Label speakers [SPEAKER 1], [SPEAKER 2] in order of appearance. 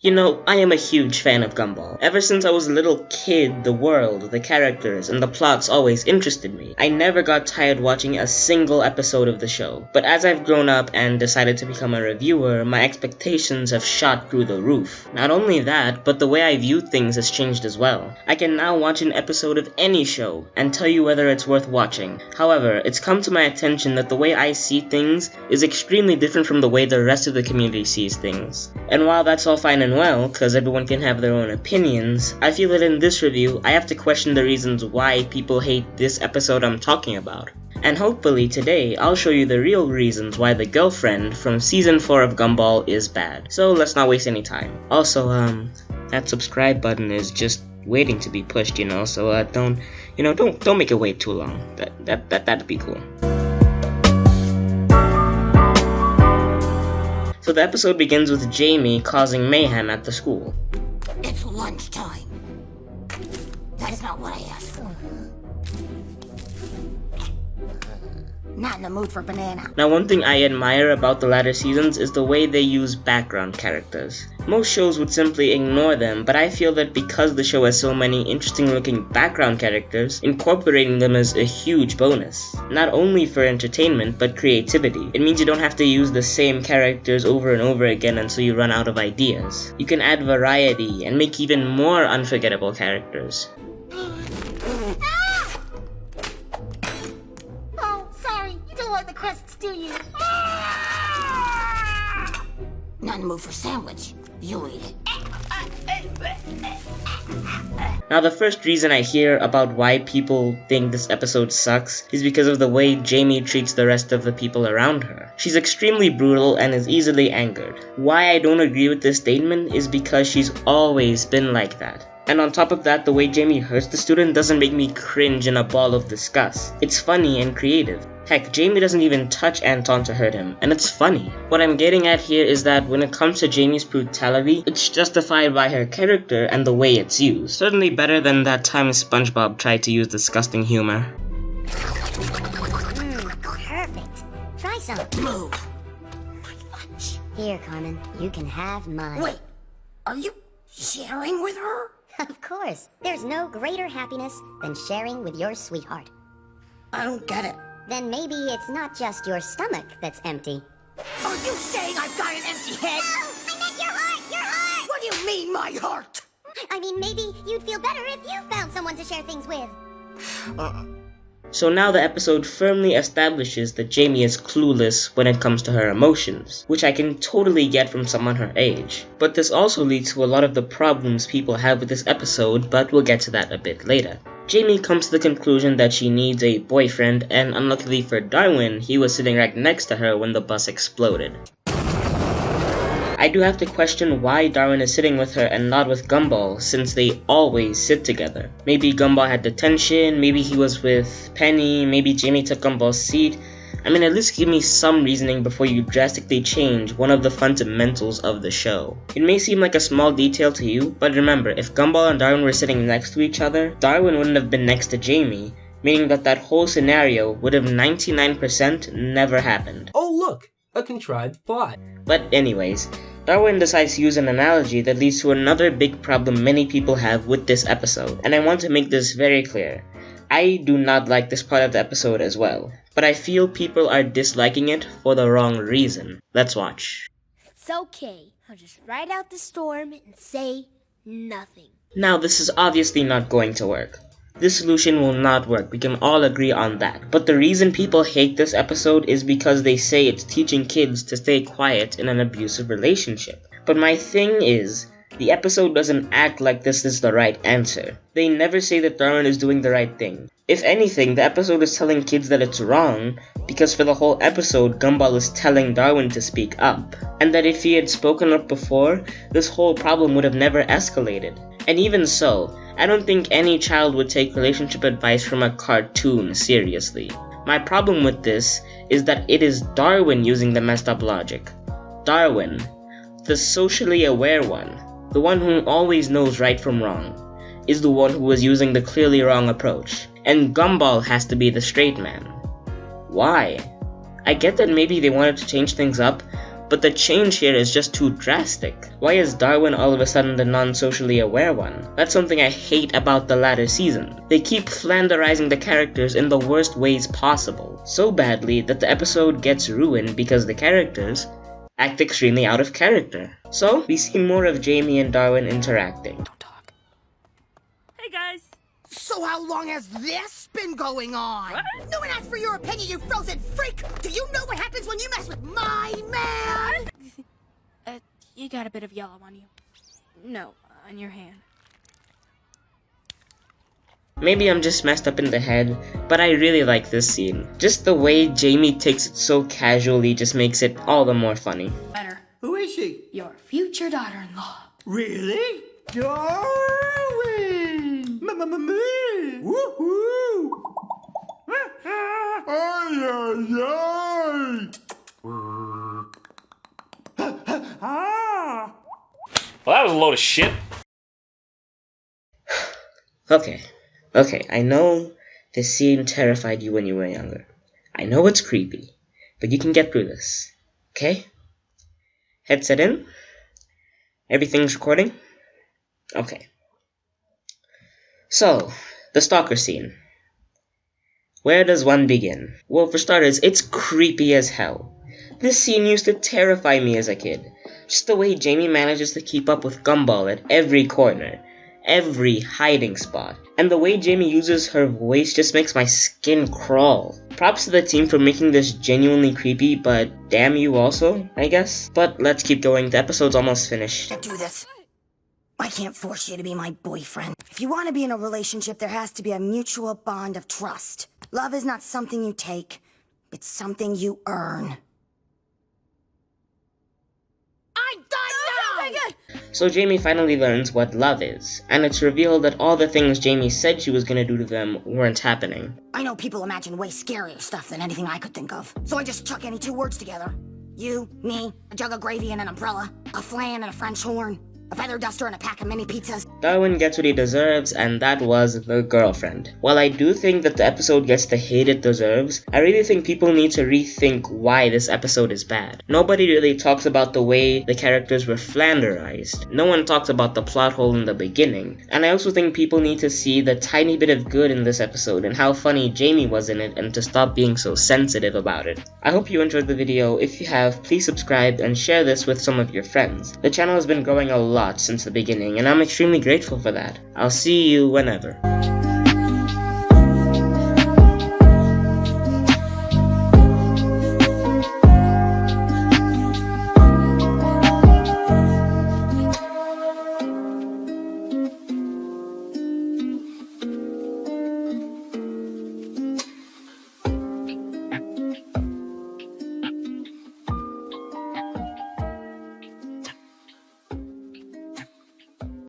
[SPEAKER 1] You know, I am a huge fan of Gumball. Ever since I was a little kid, the world, the characters, and the plots always interested me. I never got tired watching a single episode of the show. But as I've grown up and decided to become a reviewer, my expectations have shot through the roof. Not only that, but the way I view things has changed as well. I can now watch an episode of any show and tell you whether it's worth watching. However, it's come to my attention that the way I see things is extremely different from the way the rest of the community sees things. And while that's all fine and well, because everyone can have their own opinions, I feel that in this review, I have to question the reasons why people hate this episode I'm talking about. And hopefully today, I'll show you the real reasons why the girlfriend from Season 4 of Gumball is bad. So let's not waste any time. Also, that subscribe button is just waiting to be pushed, so don't make it wait too long. That'd be cool. So the episode begins with Jamie causing mayhem at the school.
[SPEAKER 2] It's lunchtime. That is not what I asked for. Not in the mood for banana.
[SPEAKER 1] Now, one thing I admire about the latter seasons is the way they use background characters. Most shows would simply ignore them, but I feel that because the show has so many interesting looking background characters, incorporating them is a huge bonus. Not only for entertainment, but creativity. It means you don't have to use the same characters over and over again until you run out of ideas. You can add variety and make even more unforgettable characters.
[SPEAKER 2] The crusts, do you? Not in the mood for sandwich. You eat it.
[SPEAKER 1] Now, the first reason I hear about why people think this episode sucks is because of the way Jamie treats the rest of the people around her. She's extremely brutal and is easily angered. Why I don't agree with this statement is because she's always been like that. And on top of that, the way Jamie hurts the student doesn't make me cringe in a ball of disgust. It's funny and creative. Heck, Jamie doesn't even touch Anton to hurt him, and it's funny. What I'm getting at here is that when it comes to Jamie's brutality, it's justified by her character and the way it's used. Certainly better than that time SpongeBob tried to use disgusting humor.
[SPEAKER 3] Perfect. Try some.
[SPEAKER 2] Move. My lunch.
[SPEAKER 3] Here, Carmen, you can have mine.
[SPEAKER 2] Wait, are you sharing with her?
[SPEAKER 3] Of course. There's no greater happiness than sharing with your sweetheart.
[SPEAKER 2] I don't get it.
[SPEAKER 3] Then maybe it's not just your stomach that's empty.
[SPEAKER 2] Are you saying I've got an empty head?
[SPEAKER 3] No! I meant your heart! Your heart!
[SPEAKER 2] What do you mean, my heart?
[SPEAKER 3] I mean, maybe you'd feel better if you found someone to share things with.
[SPEAKER 1] So now the episode firmly establishes that Jamie is clueless when it comes to her emotions, which I can totally get from someone her age. But this also leads to a lot of the problems people have with this episode, but we'll get to that a bit later. Jamie comes to the conclusion that she needs a boyfriend, and unluckily for Darwin, he was sitting right next to her when the bus exploded. I do have to question why Darwin is sitting with her and not with Gumball, since they always sit together. Maybe Gumball had detention, maybe he was with Penny, maybe Jamie took Gumball's seat. I mean, at least give me some reasoning before you drastically change one of the fundamentals of the show. It may seem like a small detail to you, but remember, if Gumball and Darwin were sitting next to each other, Darwin wouldn't have been next to Jamie, meaning that whole scenario would have 99% never happened.
[SPEAKER 4] Oh look, a contrived plot.
[SPEAKER 1] But anyways, Darwin decides to use an analogy that leads to another big problem many people have with this episode, and I want to make this very clear. I do not like this part of the episode as well, but I feel people are disliking it for the wrong reason. Let's watch.
[SPEAKER 5] It's okay. I'll just ride out the storm and say nothing.
[SPEAKER 1] Now, this is obviously not going to work. This solution will not work, we can all agree on that. But the reason people hate this episode is because they say it's teaching kids to stay quiet in an abusive relationship. But my thing is, the episode doesn't act like this is the right answer. They never say that Darwin is doing the right thing. If anything, the episode is telling kids that it's wrong, because for the whole episode, Gumball is telling Darwin to speak up. And that if he had spoken up before, this whole problem would have never escalated. And even so, I don't think any child would take relationship advice from a cartoon seriously. My problem with this is that it is Darwin using the messed up logic. Darwin, the socially aware one, the one who always knows right from wrong, is the one who was using the clearly wrong approach, and Gumball has to be the straight man. Why? I get that maybe they wanted to change things up, but the change here is just too drastic. Why is Darwin all of a sudden the non-socially aware one? That's something I hate about the latter season. They keep flanderizing the characters in the worst ways possible, so badly that the episode gets ruined because the characters act extremely out of character. So, we see more of Jamie and Darwin interacting.
[SPEAKER 6] Don't talk. Hey guys.
[SPEAKER 2] So how long has this been going on?
[SPEAKER 6] What?
[SPEAKER 2] No one asked for your opinion, you frozen freak! Do you know what happens when you mess with my man?
[SPEAKER 6] You got a bit of yellow on you. No, on your hand.
[SPEAKER 1] Maybe I'm just messed up in the head, but I really like this scene. Just the way Jamie takes it so casually just makes it all the more funny.
[SPEAKER 6] Better.
[SPEAKER 7] Who is she?
[SPEAKER 6] Your future daughter-in-law.
[SPEAKER 7] Really? Darwin! Woo-hoo!
[SPEAKER 8] Well, that was a load of shit.
[SPEAKER 1] Okay, I know this scene terrified you when you were younger. I know it's creepy, but you can get through this, okay? Headset in? Everything's recording? Okay. So, the stalker scene. Where does one begin? Well, for starters, it's creepy as hell. This scene used to terrify me as a kid. Just the way Jamie manages to keep up with Gumball at every corner, every hiding spot, and the way Jamie uses her voice just makes my skin crawl. Props to the team for making this genuinely creepy, but damn you also, I guess. But let's keep going, the episode's almost finished.
[SPEAKER 2] Do this. I can't force you to be my boyfriend. If you want to be in a relationship, there has to be a mutual bond of trust. Love is not something you take, it's something you earn. I'm done now!
[SPEAKER 6] Okay, good.
[SPEAKER 1] So Jamie finally learns what love is, and it's revealed that all the things Jamie said she was gonna do to them weren't happening.
[SPEAKER 2] I know people imagine way scarier stuff than anything I could think of, so I just chuck any two words together. You, me, a jug of gravy and an umbrella, a flan and a French horn, a feather duster and a pack of mini pizzas.
[SPEAKER 1] Darwin gets what he deserves, and that was the girlfriend. While I do think that the episode gets the hate it deserves, I really think people need to rethink why this episode is bad. Nobody really talks about the way the characters were flanderized. No one talks about the plot hole in the beginning. And I also think people need to see the tiny bit of good in this episode and how funny Jamie was in it, and to stop being so sensitive about it. I hope you enjoyed the video. If you have, please subscribe and share this with some of your friends. The channel has been growing a lot since the beginning, and I'm extremely grateful for that. I'll see you whenever.